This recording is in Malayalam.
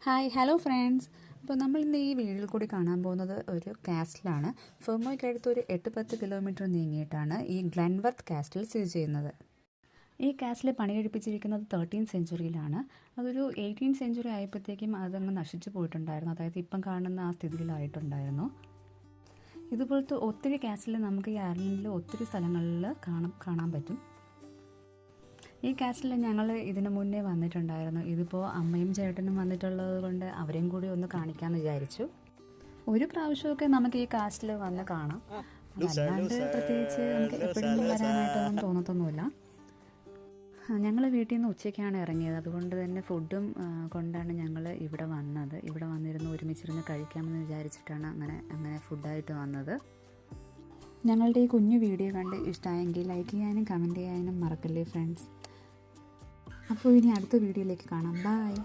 Hello friends. അപ്പോൾ നമ്മൾ ഇന്ന് ഈ വീഡിയോയിൽ കൂടി കാണാൻ പോകുന്നത് ഒരു കാസ്റ്റിലാണ്. ഫെർമോയ്ക്കടുത്ത് ഒരു 8-10 കിലോമീറ്റർ നീങ്ങിയിട്ടാണ് ഈ ഗ്ലെൻവർത്ത് കാസ്റ്റിൽ സ്ഥിതി ചെയ്യുന്നത്. ഈ കാസ്റ്റിൽ പണികഴിപ്പിച്ചിരിക്കുന്നത് 13th സെഞ്ച്വറിയിലാണ്. അതൊരു 18th സെഞ്ച്വറി ആയപ്പോഴത്തേക്കും അതങ്ങ് നശിച്ചു പോയിട്ടുണ്ടായിരുന്നു. അതായത് ഇപ്പം കാണുന്ന ആ സ്ഥിതിയിലായിട്ടുണ്ടായിരുന്നു. ഇതുപോലത്തെ ഒത്തിരി കാസ്റ്റിൽ നമുക്ക് ഈ അയർലൻഡിൽ ഒത്തിരി സ്ഥലങ്ങളിൽ കാണാൻ പറ്റും. ഈ കാസ്റ്റിൽ ഞങ്ങൾ ഇതിനു മുന്നേ വന്നിട്ടുണ്ടായിരുന്നു. ഇതിപ്പോൾ അമ്മയും ചേട്ടനും വന്നിട്ടുള്ളത് കൊണ്ട് അവരെയും കൂടി ഒന്ന് കാണിക്കാമെന്ന് വിചാരിച്ചു. ഒരു പ്രാവശ്യമൊക്കെ നമുക്ക് ഈ കാസ്റ്റിൽ വന്ന് കാണാം. അല്ലാണ്ട് പ്രത്യേകിച്ച് നമുക്ക് എപ്പോഴും വരാനായിട്ടൊന്നും തോന്നത്തൊന്നുമില്ല. ഞങ്ങൾ വീട്ടിൽ നിന്ന് ഉച്ചയ്ക്കാണ് ഇറങ്ങിയത്. അതുകൊണ്ട് തന്നെ ഫുഡും കൊണ്ടാണ് ഞങ്ങൾ ഇവിടെ വന്നത്. ഇവിടെ വന്നിരുന്ന് ഒരുമിച്ചിരുന്ന് കഴിക്കാമെന്ന് വിചാരിച്ചിട്ടാണ് അങ്ങനെ ഫുഡായിട്ട് വന്നത്. ഞങ്ങളുടെ ഈ കുഞ്ഞു വീഡിയോ കണ്ട് ഇഷ്ടമായെങ്കിൽ ലൈക്ക് ചെയ്യാനും കമൻറ്റ് ചെയ്യാനും മറക്കല്ലേ ഫ്രണ്ട്സ്. അപ്പോൾ ഇനി അടുത്ത വീഡിയോയിലേക്ക് കാണാം. ബൈ.